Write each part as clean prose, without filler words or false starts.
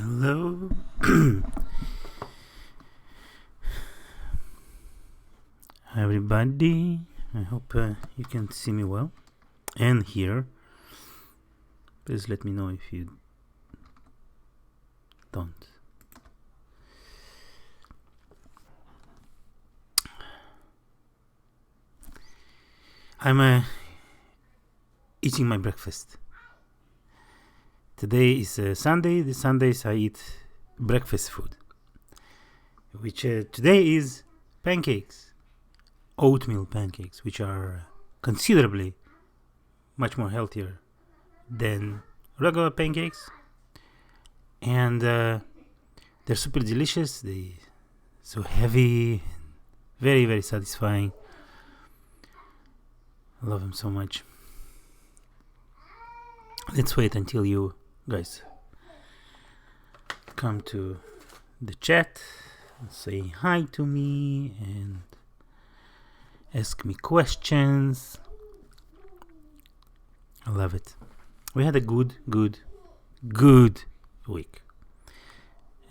Hello. Everybody. I hope you can see me well and hear. Please let me know if you don't. I'm eating my breakfast. Today is Sunday. The Sundays I eat breakfast food, which today is pancakes, oatmeal pancakes, which are considerably much more healthier than regular pancakes, and they're super delicious. They so heavy, very very satisfying. I love them so much. Let's wait until you guys come to the chat and say hi to me and ask me questions. I love it. We had a good week.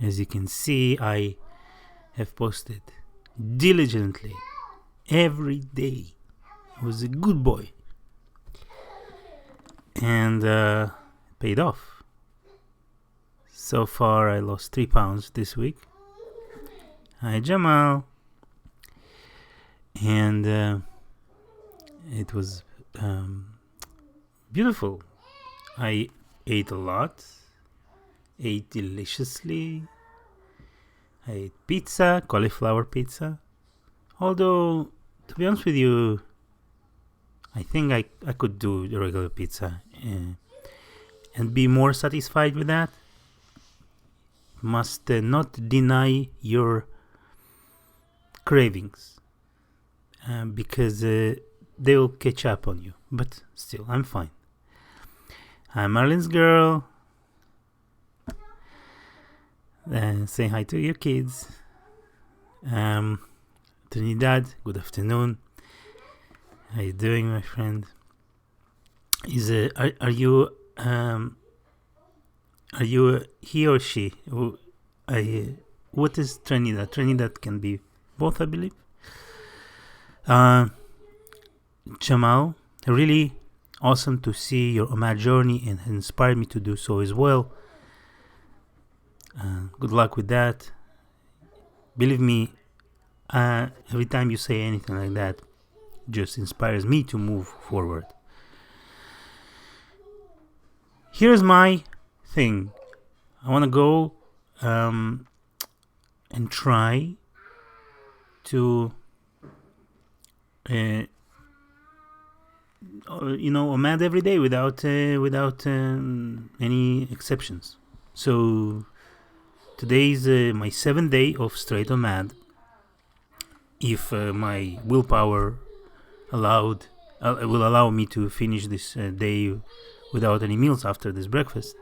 As you can see, I have posted diligently every day. I was a good boy. And paid off. So far, I lost 3 pounds this week. Hi, Jamal. And it was beautiful. I ate a lot, ate deliciously. I ate pizza, cauliflower pizza. Although, to be honest with you, I think I could do the regular pizza and be more satisfied with that. Must not deny your cravings because they will catch up on you. But still, I'm fine. I'm Marlene's girl. Say hi to your kids. Trinidad, good afternoon. How you doing, my friend? Is are you he or she? What is Trinidad? Trinidad can be both, I believe. Jamal, really awesome to see your Omad journey and inspired me to do so as well. Good luck with that. Believe me, every time you say anything like that, just inspires me to move forward. Here's my thing. I want to go and try to Omad every day without any exceptions. So today's my 7th day of straight Omad. If my willpower will allow me to finish this day without any meals after this breakfast,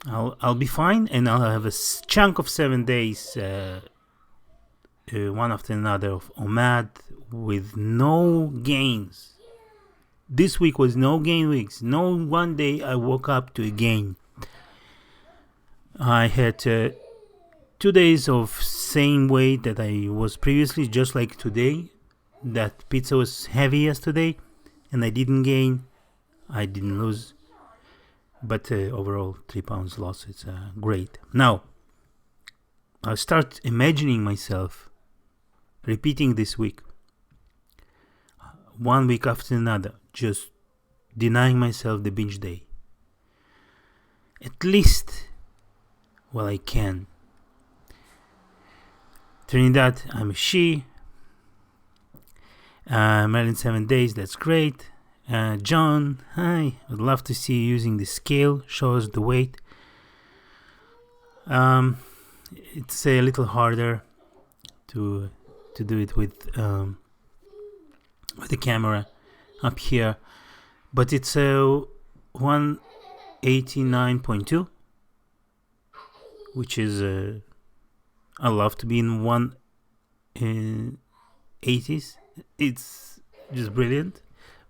I'll be fine, and I'll have a chunk of 7 days, one after another, of Omad with no gains. This week was no gain weeks. No one day I woke up to a gain. I had 2 days of same weight that I was previously, just like today. That pizza was heavy yesterday, and I didn't gain. I didn't lose. But overall, 3 pounds loss. It's great. Now, I start imagining myself repeating this week. 1 week after another. Just denying myself the binge day. At least while I can. Trinidad, I'm a she. Marilyn, 7 days, that's great. John, hi, would love to see you using the scale, shows the weight. It's a little harder to do it with the camera up here, but it's 189.2, which is I love to be in 180s. It's just brilliant.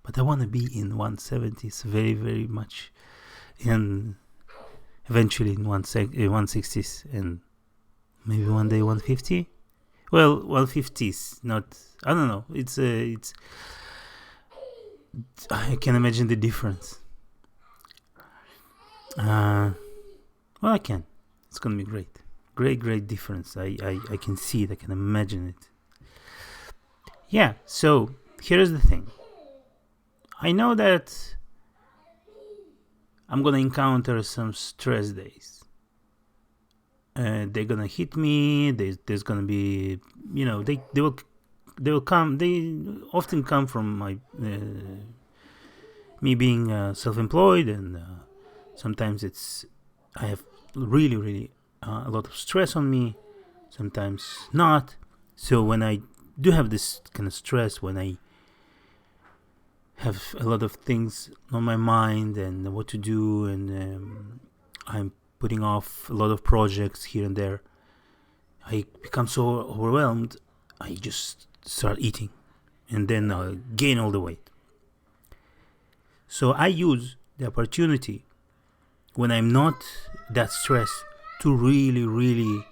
But I want to be in 170s very, very much. And eventually in 160s, and maybe one day 150. Well, 150s, not, I don't know. It's I can imagine the difference. Well, I can. It's gonna be great. Great difference. I can see it. I can imagine it. Yeah. So here's the thing. I know that I'm gonna encounter some stress days. They're gonna hit me. There's gonna be, they will come. They often come from my me being self-employed, and sometimes I have really a lot of stress on me. Sometimes not. So when I do have this kind of stress, when I have a lot of things on my mind and what to do, and I'm putting off a lot of projects here and there, I become so overwhelmed, I just start eating, and then I gain all the weight. So I use the opportunity when I'm not that stressed to really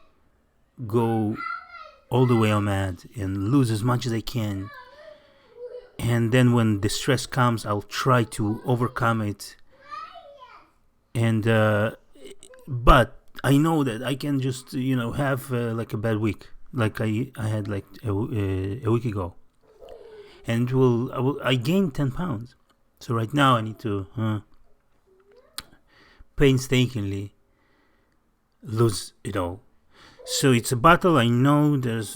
go all the way on mad and lose as much as I can. And then when the stress comes, I'll try to overcome it. And but I know that I can just have like a bad week, like I had like a week ago, and I gained 10 pounds. So right now I need to painstakingly lose it all. So it's a battle. I know there's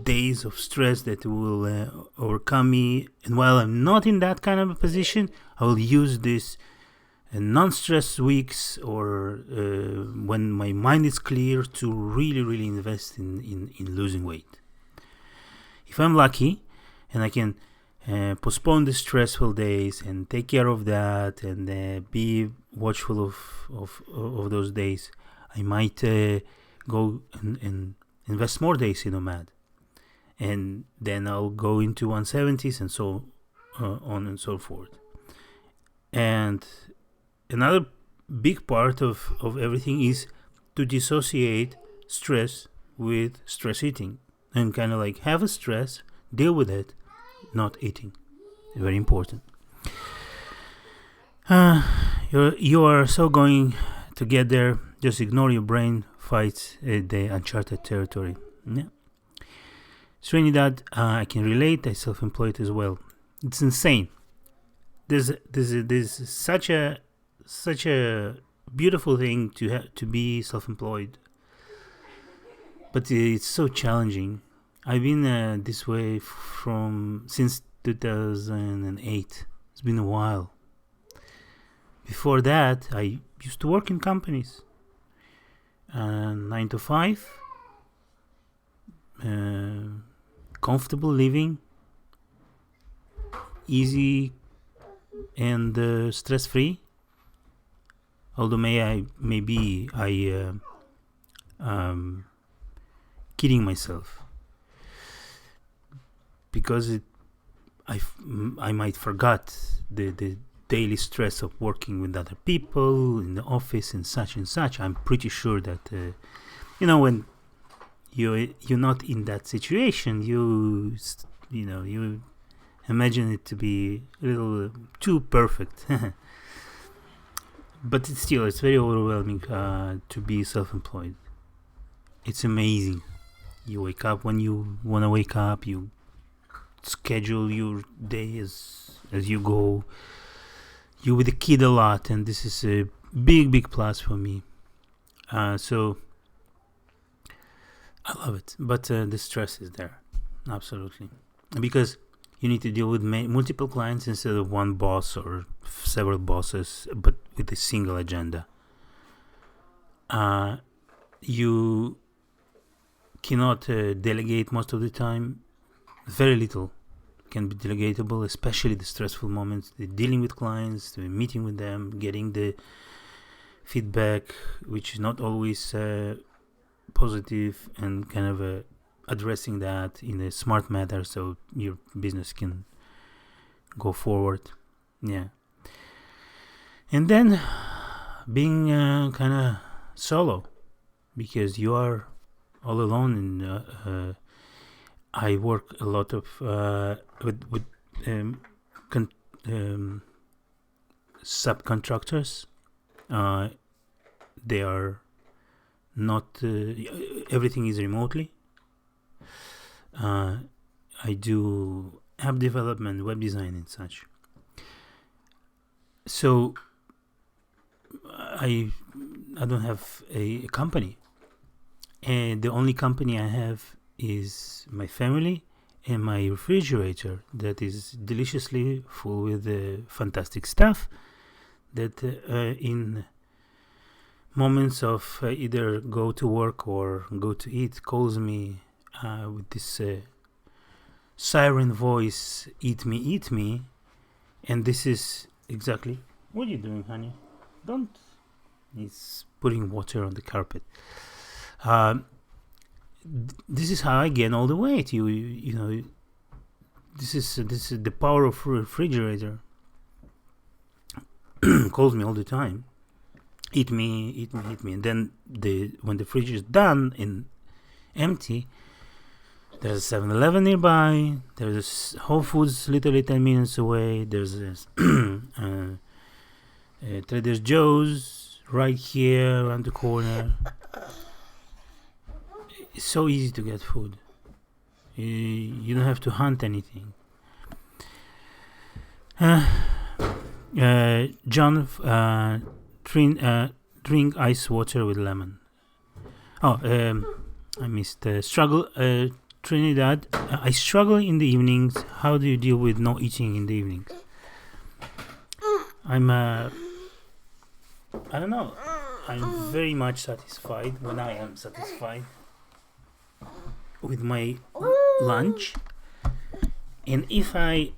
days of stress that will overcome me, and while I'm not in that kind of a position, I will use this non-stress weeks, or when my mind is clear, to really invest in losing weight. If I'm lucky and I can postpone the stressful days and take care of that, and be watchful of those days, I might go and invest more days in OMAD, and then I'll go into 170s and so on and so forth. And another big part of everything is to dissociate stress with stress eating, and kind of like have a stress, deal with it, not eating. Very important. You are so going to get there. Just ignore your brain fights the uncharted territory. Yeah. Trinidad, I can relate. I self-employed as well. It's insane. There's such a beautiful thing to be self-employed, but it's so challenging. I've been this way since 2008. It's been a while. Before that, I used to work in companies, 9 to 5, comfortable living, easy and stress-free. Although maybe I kidding myself, because I might forgot the daily stress of working with other people in the office and such. I'm pretty sure that when you're not in that situation, you imagine it to be a little too perfect. But it's very overwhelming to be self-employed. It's amazing. You wake up when you want to wake up. You schedule your day as you go. You with the kid a lot, and this is a big plus for me. So I love it, but the stress is there, absolutely, because you need to deal with multiple clients instead of one boss or several bosses, but with a single agenda. You cannot delegate most of the time. Very little can be delegatable, especially the stressful moments, the dealing with clients, the meeting with them, getting the feedback, which is not always positive, and kind of addressing that in a smart manner so your business can go forward. Yeah. And then being kind of solo, because you are all alone, and I work a lot of with subcontractors. They are not everything is remotely. I do app development, web design, and such. So I don't have a company, and the only company I have is my family and my refrigerator that is deliciously full with fantastic stuff that in moments of either go to work or go to eat calls me with this siren voice, eat me, and this is exactly what are you doing, honey? Don't. He's putting water on the carpet. This is how I gain all the weight. You know, this is the power of refrigerator. Calls me all the time. Eat me, and then when the fridge is done and empty, there's a 7-Eleven nearby. There's a Whole Foods literally 10 minutes away. There's a Trader Joe's right here around the corner. It's so easy to get food. You don't have to hunt anything. John, drink ice water with lemon. I missed struggle. Trinidad, I struggle in the evenings. How do you deal with no eating in the evenings? I don't know. I'm very much satisfied when I am satisfied with my lunch, and if I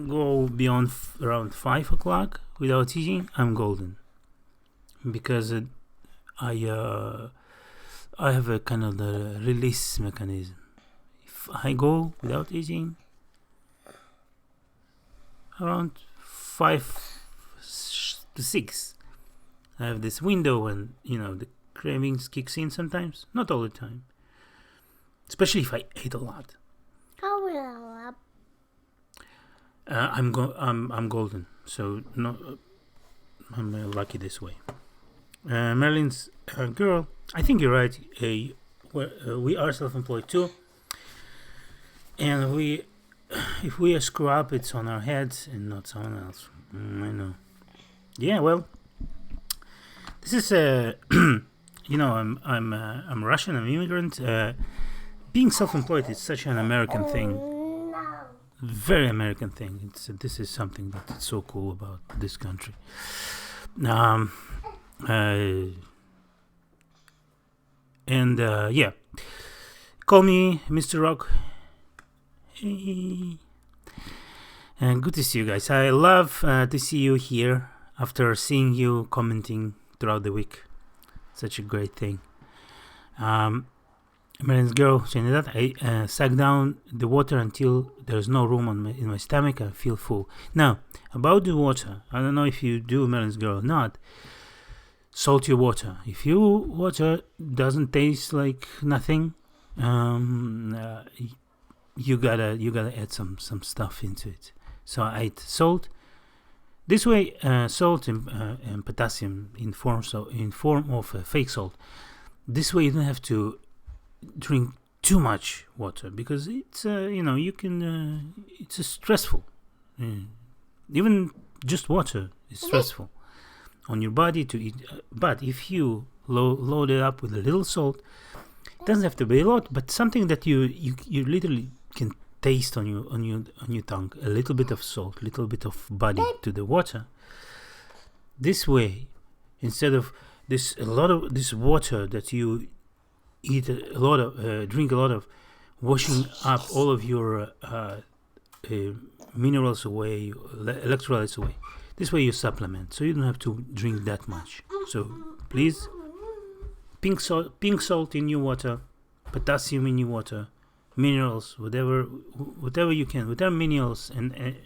go beyond around 5 o'clock without eating, I'm golden, because I have a kind of the release mechanism. If I go without eating around 5 to 6, I have this window when the cravings kicks in sometimes, not all the time, especially if I ate a lot. I'm golden, so no, I'm lucky this way. Marilyn's girl, I think you're right. We are self-employed too, and if we screw up, it's on our heads and not someone else. I know. Yeah, well, this is I'm Russian. I'm an immigrant. Being self-employed is such an American thing. Very American thing. This is something that's so cool about this country. Yeah, call me Mr. Rock. And good to see you guys. I love to see you here after seeing you commenting throughout the week. Such a great thing. Marin's girl saying that I suck down the water until there's no room in my stomach. I feel full. Now, about the water, I don't know if you do, Marin's girl, or not. Salt your water. If your water doesn't taste like nothing, you gotta add some stuff into it. So I add salt. This way, salt and potassium in form of fake salt. This way, you don't have to drink too much water, because it's it's stressful. Even just water is stressful on your body to eat. But if you load it up with a little salt, it doesn't have to be a lot, but something that you literally can taste on your tongue. A little bit of salt, a little bit of body to the water. This way, instead of a lot of this water that you eat a lot of, drink a lot of, washing up all of your minerals away, electrolytes away. This way you supplement, so you don't have to drink that much. So please, pink salt in your water, potassium in your water, minerals, whatever you can, whatever minerals, and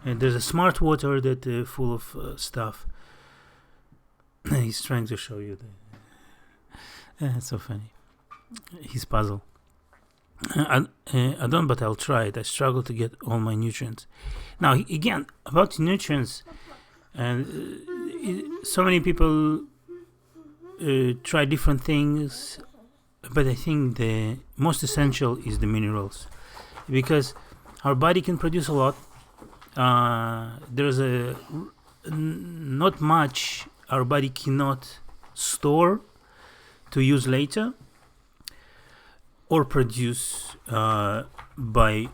there's a smart water that full of stuff. He's trying to show you it's so funny. His puzzle. I don't, but I'll try it. I struggle to get all my nutrients. Now, again, about nutrients, and so many people try different things, but I think the most essential is the minerals, because our body can produce a lot. There's not much our body cannot store to use later or produce by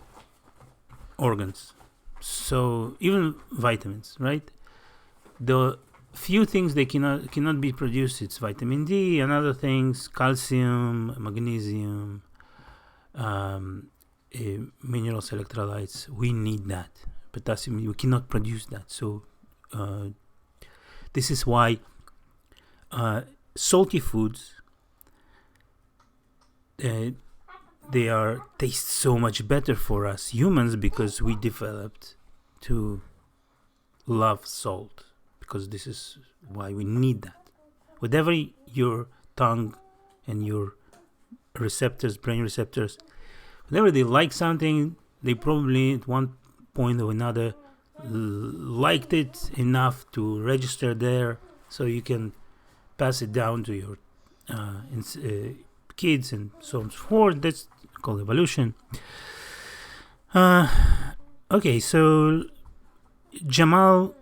organs. So even vitamins, right? The few things they cannot be produced, it's vitamin D and other things, calcium, magnesium, minerals, electrolytes. We need that. Potassium, we cannot produce that. So this is why salty foods, they taste so much better for us humans, because we developed to love salt, because this is why we need that. Whatever your tongue and your brain receptors, whenever they like something, they probably at one point or another liked it enough to register there, so you can pass it down to your kids and so on and so forth. That's called evolution. Okay, so Jamal,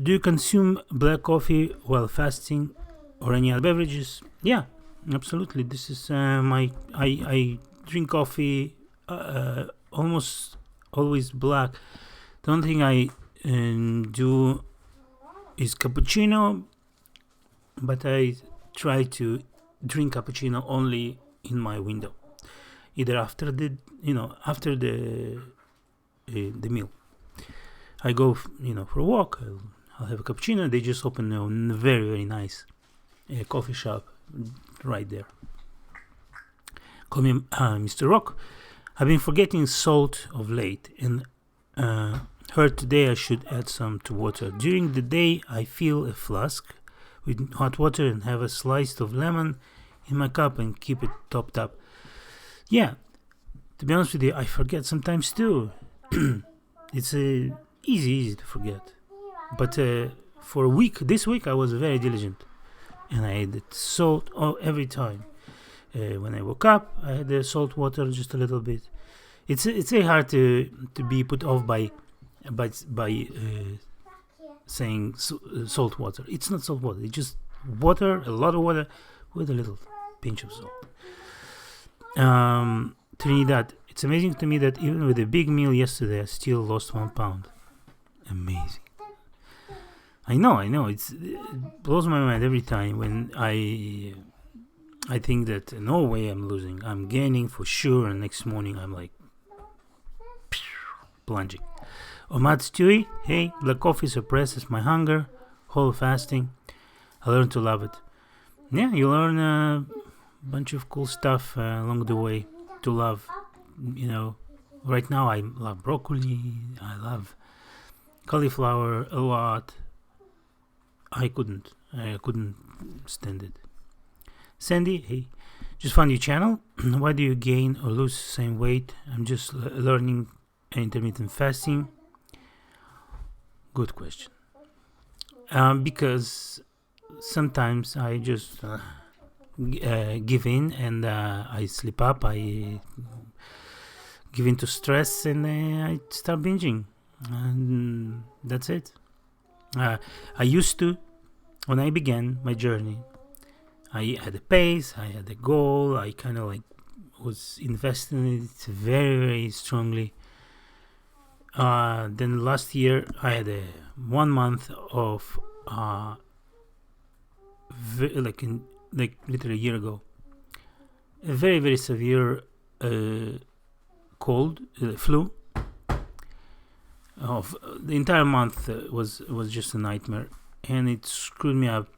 do you consume black coffee while fasting or any other beverages? Yeah, absolutely. This is I drink coffee almost always black. The only thing I do is cappuccino, but I try to drink cappuccino only in my window, either after the meal. I go for a walk. I'll have a cappuccino. They just opened a very, very nice coffee shop right there. Call me Mr. Rock. I've been forgetting salt of late, and heard today I should add some to water. During the day, I fill a flask with hot water and have a slice of lemon in my cup and keep it topped up. Yeah, to be honest with you, I forget sometimes too. It's easy to forget. But for a week, this week, I was very diligent, and I added salt every time. When I woke up, I had the salt water just a little bit. It's very hard to be put off by saying salt water. It's not salt water. It's just water, a lot of water, with a little pinch of salt. Trinidad, it's amazing to me that even with a big meal yesterday, I still lost 1 pound. Amazing. I know. It blows my mind every time when I think that no way I'm losing. I'm gaining for sure, and next morning I'm like plunging. Omad Stewie, hey, black coffee suppresses my hunger, whole fasting. I learned to love it. Yeah, you learn a bunch of cool stuff along the way to love. Right now I love broccoli, I love cauliflower a lot. I couldn't stand it. Sandy, hey, just found your channel. Why do you gain or lose the same weight? I'm just learning intermittent fasting. Good question. Because sometimes I just give in, and I slip up. I give in to stress, and I start binging, and that's it. I used to, when I began my journey, I had a pace, I had a goal, I kind of was investing in it very, very strongly. Then last year I had a 1 month of literally a year ago, a very, very severe cold, flu. Of the entire month was just a nightmare, and it screwed me up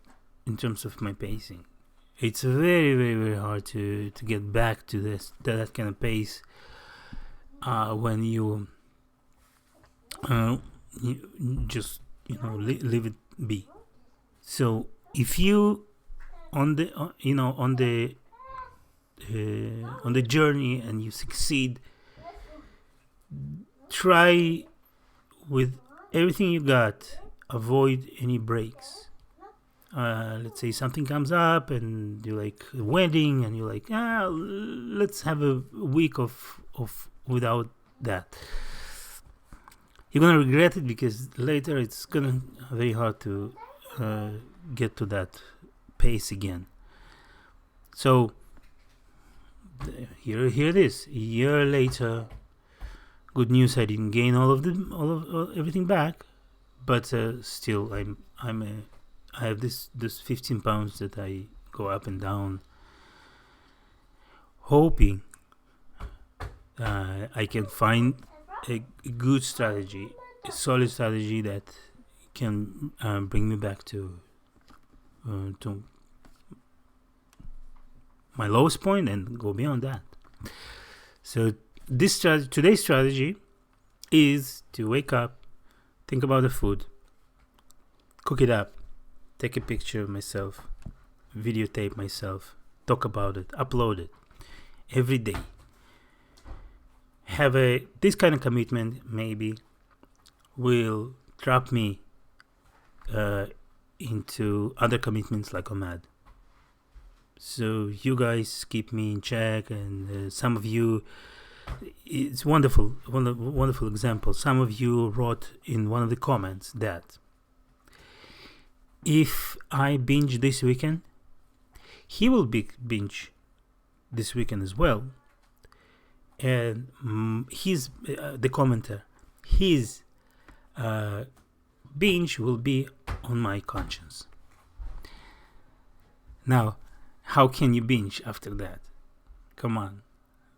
in terms of my pacing. It's very, very, very hard to get back to that kind of pace when you just leave it be. So if you on the on the journey and you succeed, try with everything you got, avoid any breaks. Let's say something comes up and you're like a wedding and you're like, let's have a week of without that. You're gonna regret it, because later it's gonna very hard to get to that pace again. So here it is, a year later. Good news, I didn't gain all of everything back, but still I have this 15 pounds that I go up and down, hoping I can find a good strategy, a solid strategy that can bring me back to my lowest point and go beyond that. So today's strategy is to wake up, think about the food, cook it up, take a picture of myself, videotape myself, talk about it, upload it every day. Have this kind of commitment maybe will trap me into other commitments like OMAD. So you guys keep me in check, and some of you, it's wonderful example. Some of you wrote in one of the comments that if I binge this weekend, he will binge this weekend as well. And the commenter, his binge will be on my conscience. Now, how can you binge after that? Come on,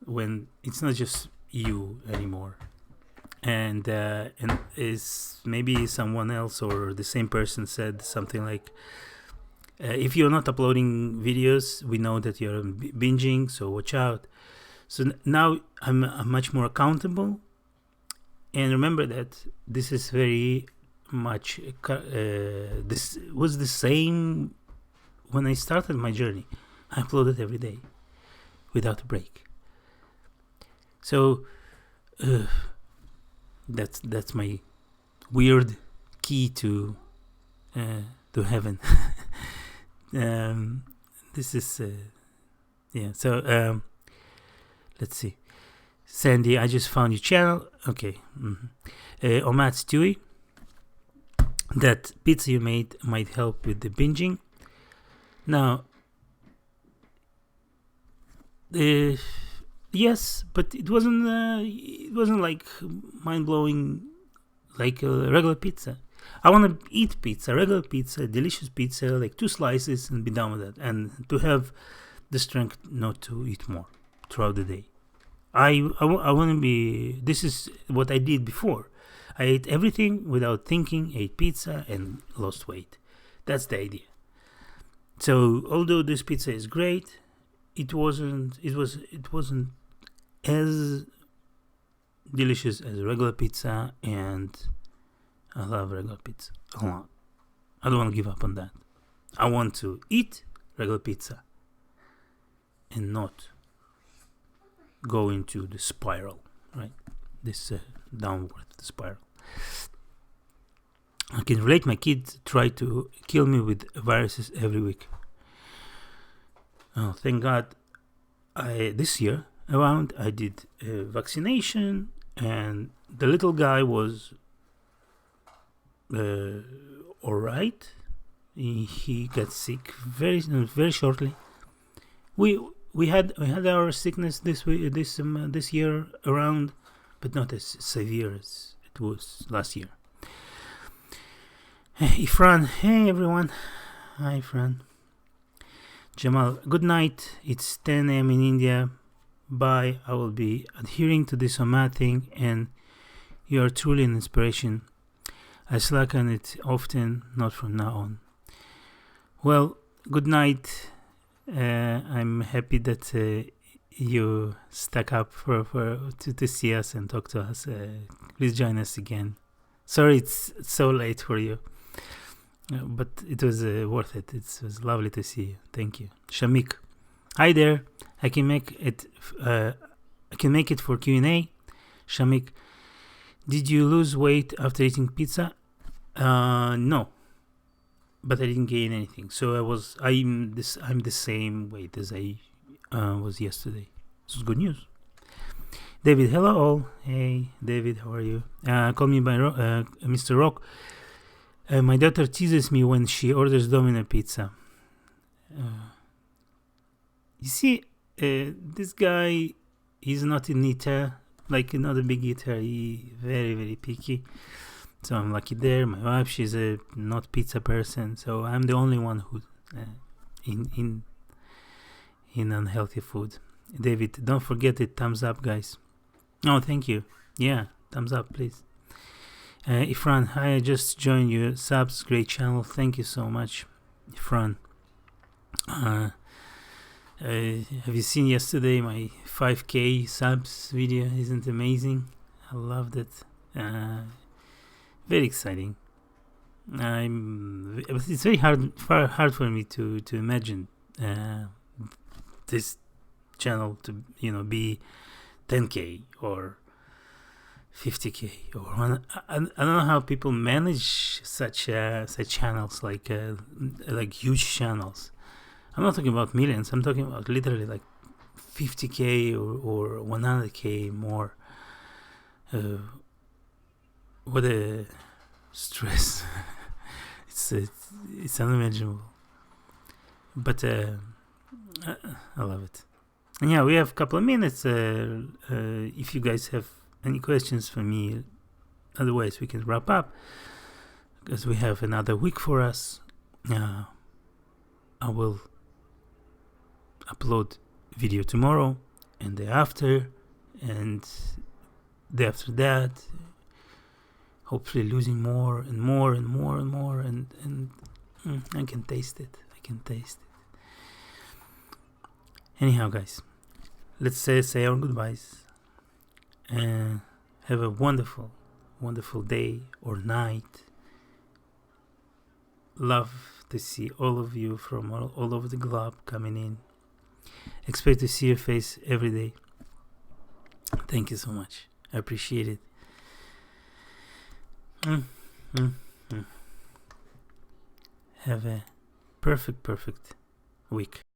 when it's not just you anymore, and is maybe someone else or the same person said something like, if you're not uploading videos, we know that you're binging, so watch out. So now I'm much more accountable, and remember that this is very much this was the same when I started my journey. I uploaded every day without a break. So that's my weird key to heaven. This is So let's see. Sandy, I just found your channel. Okay. Omad Stewie, that pizza you made might help with the binging. Now, yes, but it wasn't like mind blowing like a regular pizza. I want to eat pizza, regular pizza, delicious pizza, like 2 slices and be done with it, and to have the strength not to eat more throughout the day. I want to be. This is what I did before. I ate everything without thinking, ate pizza and lost weight. That's the idea. So although this pizza is great, it wasn't as delicious as regular pizza, and I love regular pizza a lot. I don't want to give up on that. I want to eat regular pizza and not go into the spiral, right? This downward spiral. I can relate. My kids try to kill me with viruses every week. Oh, thank God! This year around I did a vaccination, and the little guy was all right. He got sick very shortly. We had our sickness this year around, but not as severe as it was last year. Ifran, hey everyone, hi Ifran. Jamal, good night. It's 10 a.m. in India. Bye. I will be adhering to this OMAD thing, and you are truly an inspiration. I slack on it often, not from now on. Well, good night. I'm happy that you stuck up to see us and talk to us. Please join us again. Sorry it's so late for you. But it was worth it. It was lovely to see you. Thank you. Shamik. Hi there. I can make it. I can make it for Q&A. Shamik, did you lose weight after eating pizza? No, but I didn't gain anything. So I'm the same weight as I was yesterday. This is good news. David, hello all. Hey, David, how are you? Call me by Mr. Rock. My daughter teases me when she orders Domino pizza. You see, this guy, he's not an eater, like not a big eater. He very, very picky. So I'm lucky there. My wife, she's a not pizza person, so I'm the only one who in unhealthy food. David, don't forget it. Thumbs up, guys. Oh, thank you. Yeah, thumbs up, please. Ifran, hi, I just joined you. Subs, great channel. Thank you so much, Ifran. Have you seen yesterday my 5K subs video? Isn't it amazing? I loved it. Very exciting. It's very hard for me to imagine this channel to be 10K or 50K or I don't know how people manage such channels like huge channels. I'm not talking about millions. I'm talking about literally like 50K or 100K more. What a stress! It's unimaginable. But I love it. And yeah, we have a couple of minutes. If you guys have any questions for me, otherwise we can wrap up because we have another week for us. I will upload video tomorrow and the after and the after that. Hopefully losing more and more and more and more and I can taste it. Anyhow, guys, let's say our goodbyes and have a wonderful, wonderful day or night. Love to see all of you from all over the globe coming in. Expect to see your face every day. Thank you so much. I appreciate it. Have a perfect week.